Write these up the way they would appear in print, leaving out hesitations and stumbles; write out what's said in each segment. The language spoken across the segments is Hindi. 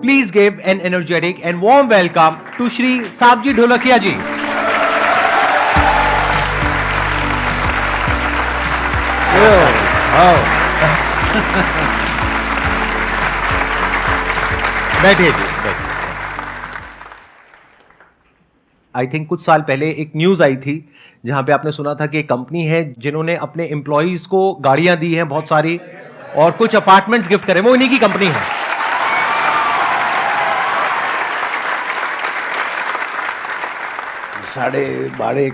please give an energetic and warm welcome to Shri Sabji Dholakia ji. बैठिए जी, बैठिए। आई थिंक कुछ साल पहले एक न्यूज आई थी जहां पे आपने सुना था कि एक कंपनी है जिन्होंने अपने एम्प्लॉइज को गाड़ियां दी हैं बहुत सारी और कुछ अपार्टमेंट्स गिफ्ट करे, वो इन्हीं की कंपनी है। साढ़े 12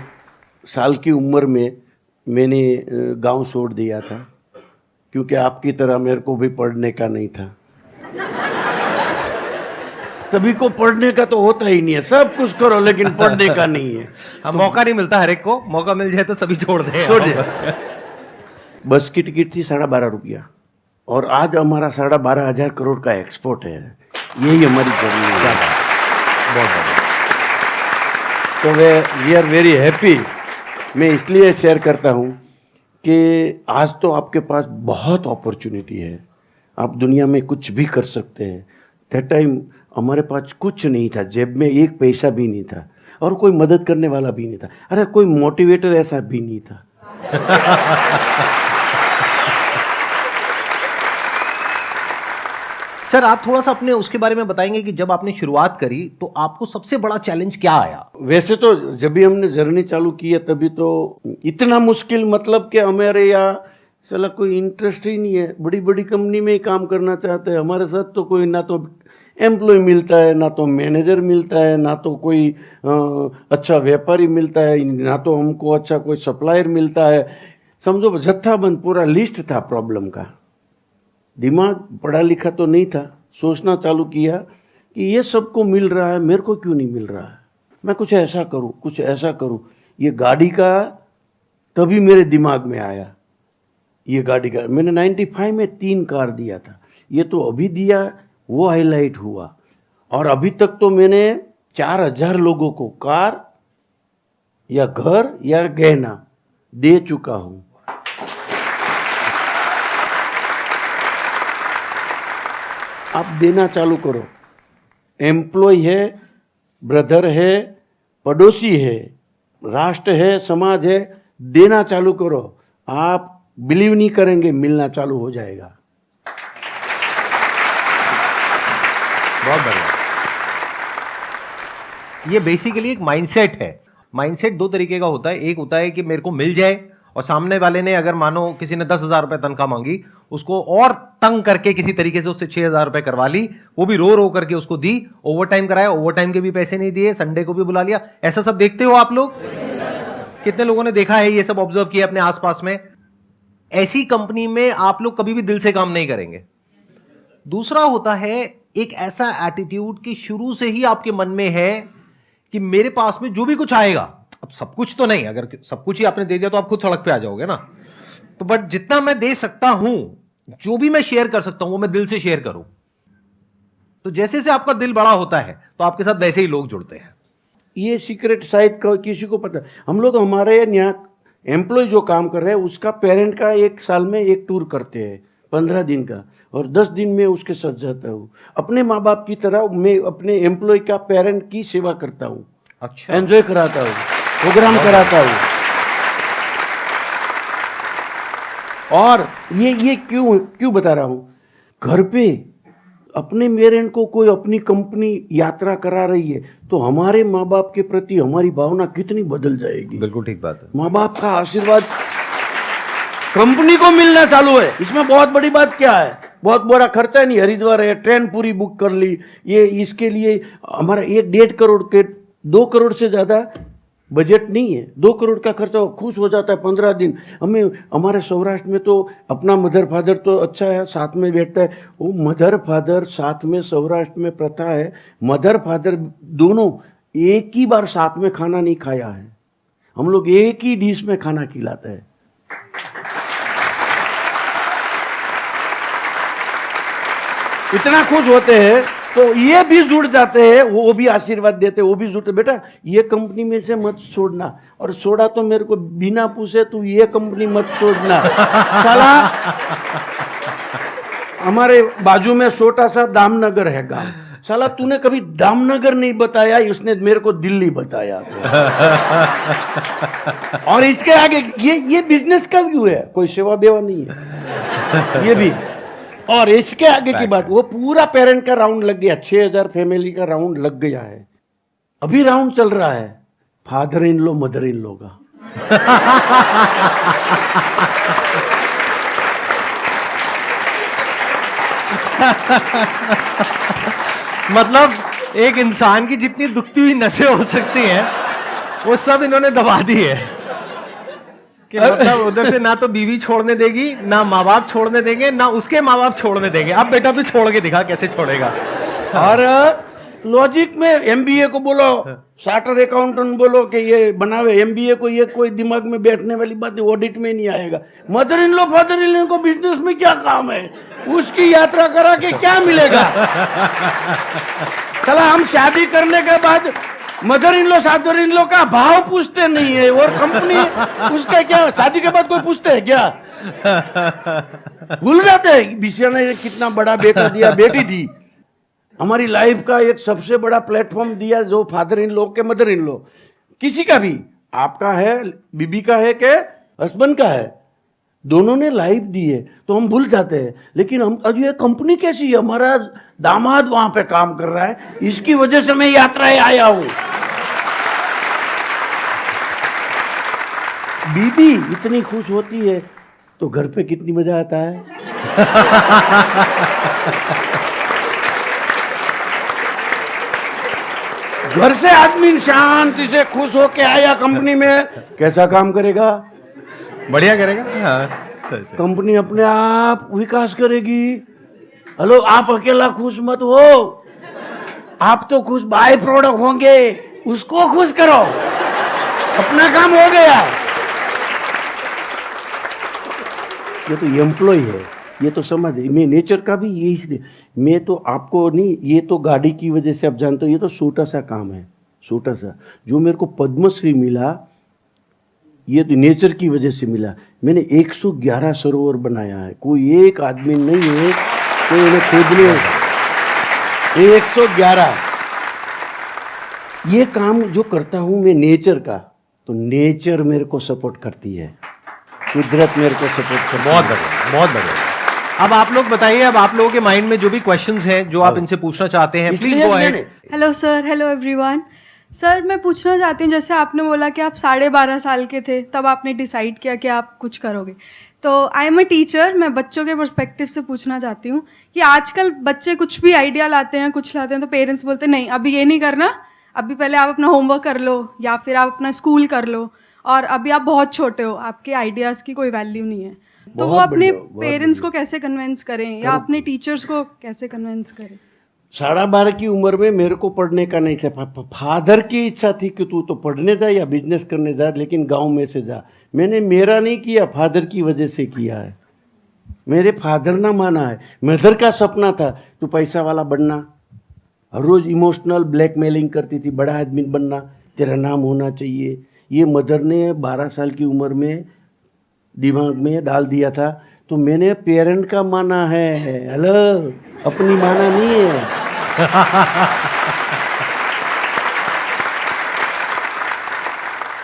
साल की उम्र में मैंने गांव छोड़ दिया था, क्योंकि आपकी तरह मेरे को भी पढ़ने का नहीं था। सभी को पढ़ने का तो होता ही नहीं है, सब कुछ करो लेकिन पढ़ने का नहीं है। हम मौका नहीं मिलता, हर एक को मौका मिल जाए तो सभी छोड़ दे। बस की टिकट थी 12.5 रुपया और आज हमारा 12,500 करोड़ का एक्सपोर्ट है। यही हमारी जर्नी है। बहुत बढ़िया। तो वी आर वेरी हैप्पी। मैं इसलिए शेयर करता हूँ कि आज तो आपके पास बहुत अपॉर्चुनिटी है, आप दुनिया में कुछ भी कर सकते हैं। दैट टाइम हमारे पास कुछ नहीं था, जेब में एक पैसा भी नहीं था और कोई मदद करने वाला भी नहीं था। अरे कोई मोटिवेटर ऐसा भी नहीं था। सर, आप थोड़ा सा अपने उसके बारे में बताएंगे कि जब आपने शुरुआत करी तो आपको सबसे बड़ा चैलेंज क्या आया? वैसे तो जब भी हमने जर्नी चालू की है तभी तो इतना मुश्किल, मतलब कि हमारे यहाँ चला कोई इंटरेस्ट ही नहीं है। बड़ी बड़ी कंपनी में ही काम करना चाहते हैं। हमारे साथ तो कोई ना तो एम्प्लॉय मिलता है, ना तो मैनेजर मिलता है, ना तो कोई अच्छा व्यापारी मिलता है, ना तो हमको अच्छा कोई सप्लायर मिलता है। समझो जत्थाबंद पूरा लिस्ट था प्रॉब्लम का। दिमाग पढ़ा लिखा तो नहीं था, सोचना चालू किया कि ये सबको मिल रहा है, मेरे को क्यों नहीं मिल रहा है, मैं कुछ ऐसा करूं, कुछ ऐसा करूं। ये गाड़ी का तभी मेरे दिमाग में आया। ये गाड़ी का मैंने 95 में 3 कार दिया था, ये तो अभी दिया, वो हाईलाइट हुआ। और अभी तक तो मैंने 4,000 लोगों को कार या घर या गहना दे चुका हूं। आप देना चालू करो। एम्प्लॉय है, ब्रदर है, पड़ोसी है, राष्ट्र है, समाज है, देना चालू करो। आप बिलीव नहीं करेंगे, मिलना चालू हो जाएगा। बहुत बढ़िया। ये बेसिकली एक माइंडसेट है। माइंडसेट 2 तरीके का होता है। एक होता है कि मेरे को मिल जाए, और सामने वाले ने अगर मानो किसी ने 10,000 रुपए तनख्वाह मांगी, उसको और तंग करके किसी तरीके से उससे 6,000 रुपए करवा ली, वो भी रो रो करके उसको दी, ओवर टाइम कराया, ओवर टाइम के भी पैसे नहीं दिए, संडे को भी बुला लिया। ऐसा सब देखते हो आप लोग? कितने लोगों ने देखा है, ये सब ऑब्जर्व किया अपने आसपास में? ऐसी कंपनी में आप लोग कभी भी दिल से काम नहीं करेंगे। दूसरा होता है एक ऐसा एटीट्यूड कि शुरू से ही आपके मन में है कि मेरे पास में जो भी कुछ आएगा, अब सब कुछ तो नहीं, अगर सब कुछ ही आपने दे दिया तो आप खुद सड़क पे आ जाओगे ना, तो बट जितना मैं दे सकता हूं, जो भी मैं शेयर कर सकता हूं, वो मैं दिल से शेयर करूं। तो जैसे जैसे आपका दिल बड़ा होता है तो आपके साथ वैसे ही लोग जुड़ते हैं। ये सीक्रेट शायद किसी को पता। हम लोग हमारे यहाँ एम्प्लॉय जो काम कर रहे हैं उसका पेरेंट का 1 साल में एक टूर करते हैं 15 दिन का, और 10 दिन में उसके साथ जाता हूँ। अपने माँ बाप की तरह मैं अपने एम्प्लॉय का पेरेंट की सेवा करता हूँ। अच्छा, एंजॉय कराता हूँ, प्रोग्राम कराता हूँ। और ये क्यों बता रहा हूँ, घर पे अपने पेरेंट को कोई अपनी कंपनी यात्रा करा रही है तो हमारे माँ बाप के प्रति हमारी भावना कितनी बदल जाएगी। बिल्कुल ठीक बात है। माँ बाप का आशीर्वाद कंपनी को मिलना चालू है। इसमें बहुत बड़ी बात क्या है, बहुत बड़ा खर्चा नहीं। हरिद्वार है, ट्रेन पूरी बुक कर ली, ये इसके लिए हमारा 1-1.5 करोड़ के 2 करोड़ से ज़्यादा बजट नहीं है। 2 करोड़ का खर्चा, खुश हो जाता है 15 दिन। हमें हमारे सौराष्ट्र में तो अपना मदर फादर तो अच्छा है, साथ में बैठता है। वो मदर फादर साथ में, सौराष्ट्र में प्रथा है, मदर फादर दोनों एक ही बार साथ में खाना नहीं खाया है। हम लोग एक ही डिश में खाना खिलाते हैं। इतना खुश होते हैं तो ये भी जुड़ जाते हैं, वो भी आशीर्वाद देते हैं, वो भी जुड़ते, बेटा ये कंपनी में से मत छोड़ना। और छोड़ा तो मेरे को बिना पूछे तू ये कंपनी मत छोड़ना। साला हमारे बाजू में छोटा सा दामनगर है गांव, साला तूने कभी दामनगर नहीं बताया, उसने मेरे को दिल्ली बताया। और इसके आगे ये बिजनेस का व्यू है, कोई सेवा बेवा नहीं है ये भी। और इसके आगे की बात, वो पूरा पेरेंट का राउंड लग गया, 6000 फैमिली का राउंड लग गया है। अभी राउंड चल रहा है father in low mother in लो का। मतलब एक इंसान की जितनी दुखती हुई नसें हो सकती हैं वो सब इन्होंने दबा दी है कि मतलब उधर से ना तो बीवी छोड़ने देगी, ना माँ बाप छोड़ने देंगे, ना उसके माँ बाप छोड़ने देंगे। अब बेटा तू छोड़ के दिखा कैसे छोड़ेगा। और लॉजिक में एमबीए को बोलो, चार्टर अकाउंटेंट बोलो कि ये बनावे, एमबीए को ये कोई दिमाग में बैठने वाली बात है, ऑडिट में नहीं आएगा। Mother in low father in लो को बिजनेस में क्या काम है, उसकी यात्रा करा के क्या मिलेगा। चला हम शादी करने के बाद mother in low father in लो का भाव पूछते नहीं है, और कंपनी उसका क्या शादी के बाद कोई पूछते है क्या, भूल जाते हैं बिटिया ने कितना बड़ा बेटा दिया बेटी दी। हमारी लाइफ का एक सबसे बड़ा प्लेटफॉर्म दिया जो फादर इन लॉ के मदर इन लॉ, किसी का भी, आपका है, बीबी का है के हस्बैंड का है, दोनों ने लाइफ दी है, तो हम भूल जाते हैं। लेकिन हम आज ये कंपनी कैसी है, हमारा दामाद वहां पे काम कर रहा है, इसकी वजह से मैं यात्राएं आया हूं। बीबी इतनी खुश होती है तो घर पे कितनी मजा आता है। घर से आदमी शांति से खुश होके आया कंपनी में, कैसा काम करेगा, बढ़िया करेगा। हाँ, कंपनी अपने आप विकास करेगी। हेलो, आप अकेला खुश मत हो, आप तो खुश बाय प्रोडक्ट होंगे, उसको खुश करो, अपना काम हो गया। ये तो एम्प्लॉय है, ये तो समझ, मैं नेचर का भी यही, मैं तो आपको नहीं, ये तो गाड़ी की वजह से आप जानते हो, ये तो छोटा सा काम है, छोटा सा। जो मेरे को पद्मश्री मिला ये तो नेचर की वजह से मिला। मैंने 111 सरोवर बनाया है, कोई एक आदमी नहीं है कोई उन्हें खोदने, 111। ये काम जो करता हूं मैं नेचर का, तो नेचर मेरे को सपोर्ट करती है, कुदरत मेरे को सपोर्ट करती है। बहुत बढ़िया, बहुत बढ़िया। अब आप लोग बताइए, अब आप लोगों के माइंड में जो भी क्वेश्चंस हैं जो आप इनसे पूछना चाहते हैं, please go ahead. Hello sir, hello everyone. Sir मैं पूछना चाहती हूँ, जैसे आपने बोला कि आप 12.5 साल के थे तब आपने डिसाइड किया कि आप कुछ करोगे, तो आई एम अ टीचर, मैं बच्चों के पर्सपेक्टिव से पूछना चाहती हूँ कि आजकल बच्चे कुछ भी आइडिया लाते हैं, कुछ लाते हैं, तो पेरेंट्स बोलते हैं नहीं अभी ये नहीं करना, अभी पहले आप अपना होमवर्क कर लो या फिर आप अपना स्कूल कर लो, और अभी आप बहुत छोटे हो, आपके आइडियाज़ की कोई वैल्यू नहीं है। तो वो अपने पेरेंट्स को कैसे कन्विंस करें या अपने टीचर्स को कैसे कन्विंस करें? 12.5 की उम्र में मेरे को पढ़ने का नहीं था, फादर की इच्छा थी कि तू तो पढ़ने जा या बिजनेस करने जा, लेकिन गांव में से जा। मैंने मेरा नहीं किया, फादर की वजह से किया है। मेरे फादर ना माना है, मदर का सपना था तू पैसा वाला बनना, हर रोज इमोशनल ब्लैकमेलिंग करती थी, बड़ा आदमी बनना, तेरा नाम होना चाहिए। ये मदर ने 12 साल की उम्र में दिमाग में डाल दिया था, तो मैंने पेरेंट का माना है, हेलो, अपनी माना नहीं है।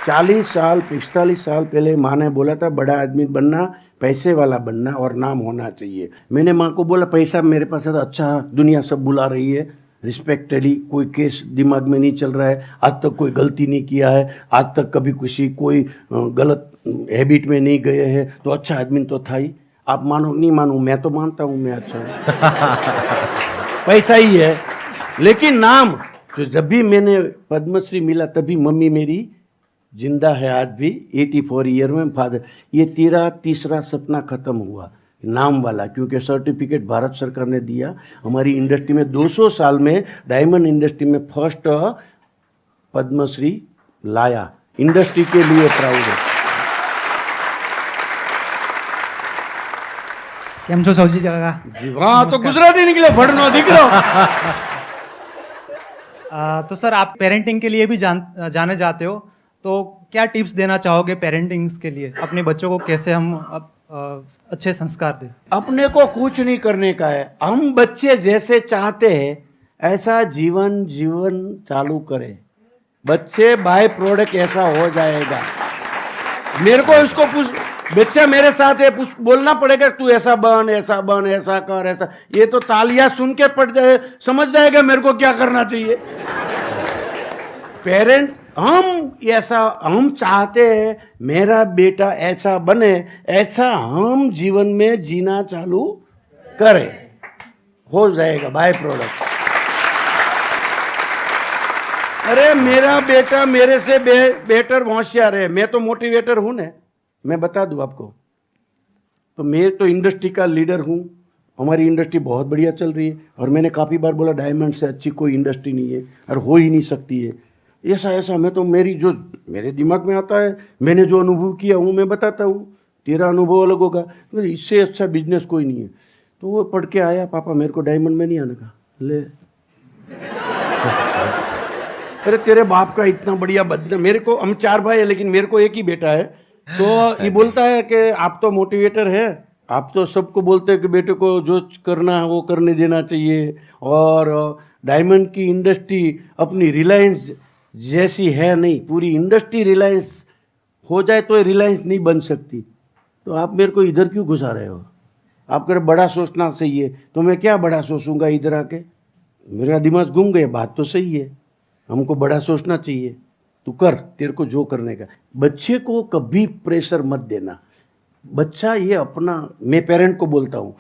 40 साल 45 साल पहले माँ ने बोला था बड़ा आदमी बनना, पैसे वाला बनना और नाम होना चाहिए। मैंने माँ को बोला पैसा मेरे पास है तो अच्छा, दुनिया सब बुला रही है, रिस्पेक्टेडली, कोई केस दिमाग में नहीं चल रहा है, आज तक कोई गलती नहीं किया है, आज तक कभी किसी कोई गलत हैबिट में नहीं गए हैं, तो अच्छा आदमी तो था ही। आप मानो नहीं मानो, मैं तो मानता हूँ मैं अच्छा हूँ। पैसा ही है, लेकिन नाम तो जब भी मैंने पद्मश्री मिला तभी मम्मी मेरी जिंदा है आज भी, 84 ईयर में। फादर, ये तेरा तीसरा सपना खत्म हुआ नाम वाला, क्योंकि सर्टिफिकेट भारत सरकार ने दिया। हमारी इंडस्ट्री में 200 साल में डायमंड इंडस्ट्री में फर्स्ट पद्मश्री लाया, इंडस्ट्री के लिए प्राउड है। કેમ છો સૌજી કાકા? हाँ तो गुजराती निकले, फड़नो दिख रहा। तो सर आप पेरेंटिंग के लिए भी जाने जाते हो, तो क्या टिप्स देना चाहोगे पेरेंटिंग्स के लिए, अपने बच्चों को कैसे हम अच्छे संस्कार दें? अपने को कुछ नहीं करने का है, हम बच्चे जैसे चाहते हैं ऐसा जीवन चालू करे, बच्चे बाय प्रोडक्ट ऐसा हो जाएगा। मेरे को इसको पूछ, बच्चा मेरे साथ है, बोलना पड़ेगा तू ऐसा बन, ऐसा बन, ऐसा कर, ऐसा, ये तो तालियां सुन के पड़ जाए, समझ जाएगा मेरे को क्या करना चाहिए। पेरेंट हम चाहते हैं मेरा बेटा ऐसा बने, ऐसा हम जीवन में जीना चालू करें, हो जाएगा बाय प्रोडक्ट। अरे मेरा बेटा मेरे से बेटर होशियार है, मैं तो मोटिवेटर हूं ना, मैं बता दूं आपको, तो मैं तो इंडस्ट्री का लीडर हूं, हमारी इंडस्ट्री बहुत बढ़िया चल रही है, और मैंने काफ़ी बार बोला डायमंड से अच्छी कोई इंडस्ट्री नहीं है और हो ही नहीं सकती है, ऐसा। मैं तो मेरे दिमाग में आता है, मैंने जो अनुभव किया हूँ मैं बताता हूँ, तेरा अनुभव अलग होगा, इससे अच्छा बिजनेस कोई नहीं है। तो वो पढ़ के आया, पापा मेरे को डायमंड में नहीं आने का, ले अरे तेरे बाप का इतना बढ़िया बदला, मेरे को, हम 4 भाई है लेकिन मेरे को एक ही बेटा है, तो ये बोलता है कि आप तो मोटिवेटर है, आप तो सबको बोलते हैं कि बेटे को जो करना है वो करने देना चाहिए, और डायमंड की इंडस्ट्री अपनी रिलायंस जैसी है नहीं, पूरी इंडस्ट्री रिलायंस हो जाए तो रिलायंस नहीं बन सकती, तो आप मेरे को इधर क्यों घुसा रहे हो? आपको बड़ा सोचना चाहिए, तो मैं क्या बड़ा सोचूंगा इधर आके, मेरा दिमाग घूम गया, बात तो सही है, हमको बड़ा सोचना चाहिए, तू कर, तेरे को जो करने का। बच्चे को कभी प्रेशर मत देना, बच्चा ये अपना, मैं पेरेंट को बोलता हूँ,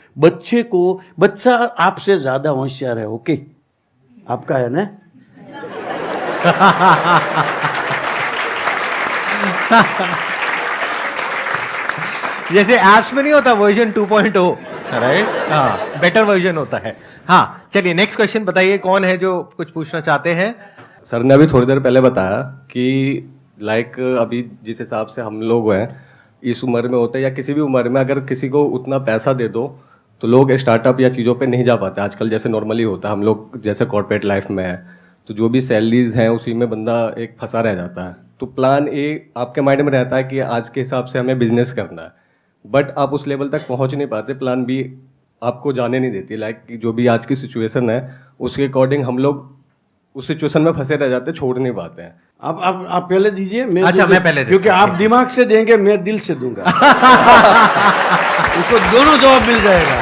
बच्चा आपसे ज़्यादा होशियार है, ओके, आपका है ना। जैसे एप्स में नहीं होता वर्जन 2.0, राइट, हाँ, बेटर वर्जन होता है। हाँ, चलिए नेक्स्ट क्वेश्चन बताइए, कौन है जो कुछ पूछना चाहते हैं? सर ने अभी थोड़ी देर पहले बताया कि लाइक अभी जिस हिसाब से हम लोग हैं इस उम्र में होते हैं या किसी भी उम्र में, अगर किसी को उतना पैसा दे दो तो लोग स्टार्टअप या चीज़ों पे नहीं जा पाते आजकल, जैसे नॉर्मली होता है। हम लोग जैसे कॉर्पोरेट लाइफ में है तो जो भी सैलरीज हैं उसी में बंदा एक फंसा रह जाता है। तो प्लान ए आपके माइंड में रहता है कि आज के हिसाब से हमें बिजनेस करना है, बट आप उस लेवल तक पहुंच नहीं पाते, प्लान बी आपको जाने नहीं देती। लाइक जो भी आज की सिचुएशन है उसके अकॉर्डिंग हम लोग उस सिचुएशन में फंसे रह जाते, छोड़ नहीं पाते हैं। आप पहले दीजिए, अच्छा मैं पहले, क्योंकि आप दिमाग से देंगे, मैं दिल से दूंगा। उसको दोनों जवाब मिल जाएगा।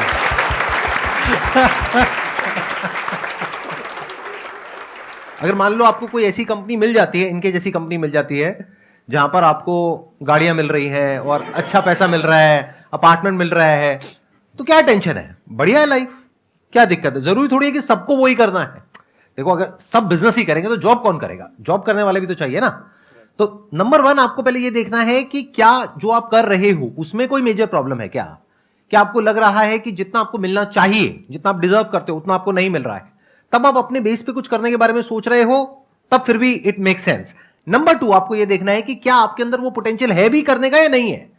अगर मान लो आपको कोई ऐसी कंपनी मिल जाती है, इनके जैसी कंपनी मिल जाती है जहां पर आपको गाड़ियां मिल रही हैं और अच्छा पैसा मिल रहा है, अपार्टमेंट मिल रहा है, तो क्या टेंशन है, बढ़िया है लाइफ, क्या दिक्कत है? जरूरी थोड़ी है कि सबको वही करना है। देखो अगर सब बिजनेस ही करेंगे तो जॉब कौन करेगा? जॉब करने वाले भी तो चाहिए ना। तो नंबर 1 आपको पहले ये देखना है कि क्या जो आप कर रहे हो उसमें कोई मेजर प्रॉब्लम है क्या? क्या आपको लग रहा है कि जितना आपको मिलना चाहिए, जितना आप डिजर्व करते हो, उतना आपको नहीं मिल रहा है, तब आप अपने बेस पे कुछ करने के बारे में सोच रहे हो, तब फिर भी इट मेक सेंस। नंबर 2 आपको यह देखना है कि क्या आपके अंदर वो पोटेंशियल है भी करने का या नहीं है,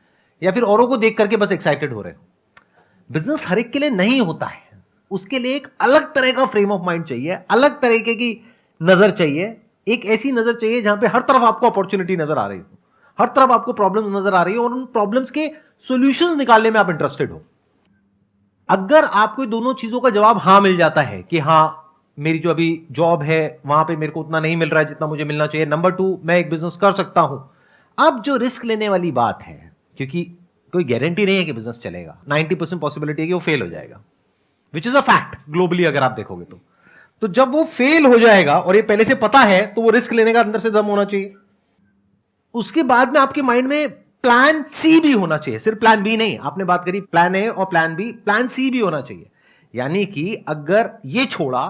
या फिर औरों को देख करके बस एक्साइटेड हो रहे हो। बिजनेस हर एक के लिए नहीं होता है, उसके लिए एक अलग तरह का फ्रेम ऑफ माइंड चाहिए, अलग तरीके की नजर चाहिए, एक ऐसी नजर चाहिए जहां पे हर तरफ आपको अपॉर्चुनिटी नजर आ रही हो, हर तरफ आपको प्रॉब्लम नजर आ रही हो और उन प्रॉब्लम्स के सॉल्यूशंस निकालने में आप इंटरेस्टेड हो। अगर आपको दोनों चीजों का जवाब हां मिल जाता है कि हां मेरी जो अभी जॉब है वहां पे मेरे को उतना नहीं मिल रहा है जितना मुझे मिलना चाहिए, नंबर 2 मैं एक बिजनेस कर सकता हूं, अब जो रिस्क लेने वाली बात है, क्योंकि कोई गारंटी नहीं है कि बिजनेस चलेगा, 90% पॉसिबिलिटी है कि वो फेल हो जाएगा, which is a fact globally अगर आप देखोगे तो जब वो फेल हो जाएगा और ये पहले से पता है, तो वो रिस्क लेने का अंदर से दम होना चाहिए। उसके बाद में आपके माइंड में प्लान सी भी होना चाहिए, सिर्फ प्लान बी नहीं। आपने बात करी प्लान ए और प्लान बी, प्लान सी भी होना चाहिए। यानी कि अगर ये छोड़ा,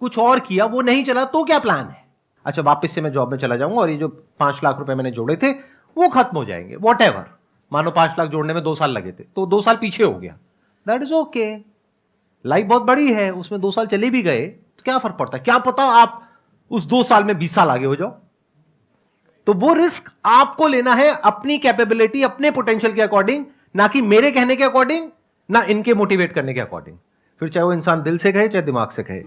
कुछ और किया, वो नहीं चला, तो क्या प्लान है? अच्छा वापस से मैं जॉब में चला जाऊंगा और ये जो 5 लाख रुपए मैंने जोड़े थे वो खत्म हो जाएंगे, वॉट एवर। मानो 5 लाख जोड़ने में 2 साल लगे थे, तो 2 साल पीछे हो गया, दैट इज ओके। लाइफ बहुत बड़ी है, उसमें 2 साल चले भी गए तो क्या फर्क पड़ता है? क्या पता आप उस 2 साल में 20 साल आगे हो जाओ। तो वो रिस्क आपको लेना है अपनी कैपेबिलिटी, अपने पोटेंशियल के अकॉर्डिंग, ना कि मेरे कहने के अकॉर्डिंग, ना इनके मोटिवेट करने के अकॉर्डिंग। फिर चाहे वो इंसान दिल से कहे चाहे दिमाग से कहे।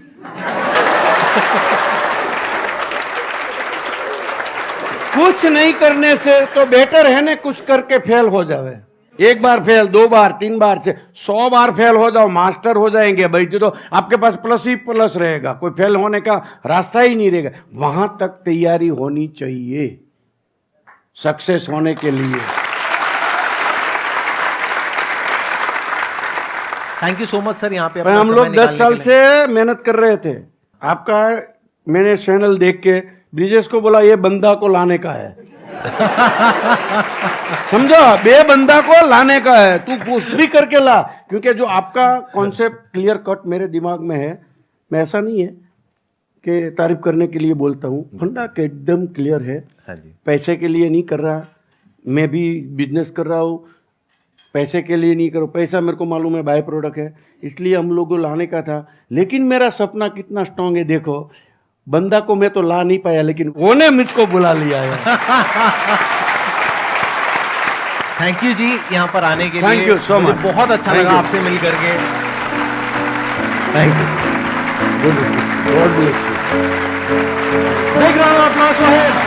कुछ नहीं करने से तो बेटर है ना कुछ करके फेल हो जावे। एक बार फेल, 2 बार, 3 बार से 100 बार फेल हो जाओ, मास्टर हो जाएंगे भाई, तो आपके पास प्लस ही प्लस रहेगा, कोई फेल होने का रास्ता ही नहीं रहेगा। वहां तक तैयारी होनी चाहिए सक्सेस होने के लिए। Thank you so much sir, यहाँ पे भाई अपना हम समय लोग 10 निकालने साल के लिए। से मेहनत कर रहे थे। आपका मैंने चैनल देख के ब्रिजेश को बोला ये बंदा को लाने का है। समझो, बे बंदा को लाने का है, तू कुछ भी करके ला, क्योंकि जो आपका कॉन्सेप्ट क्लियर कट मेरे दिमाग में है। मैं ऐसा नहीं है कि तारीफ करने के लिए बोलता हूँ, फंडा के एकदम क्लियर है। हाँ जी, पैसे के लिए नहीं कर रहा, मैं भी बिजनेस कर रहा हूँ, पैसे के लिए नहीं करो, पैसा मेरे को मालूम है बाय प्रोडक्ट है, इसलिए हम लोगों को लाने का था। लेकिन मेरा सपना कितना स्ट्रांग है, देखो बंदा को मैं तो ला नहीं पाया, लेकिन वो ने मुझको बुला लिया है। थैंक यू जी यहाँ पर आने के Thank लिए। you so मुझे much. बहुत अच्छा Thank लगा you. आपसे मिल करके। Thank you, God bless you. Big round of applause for him.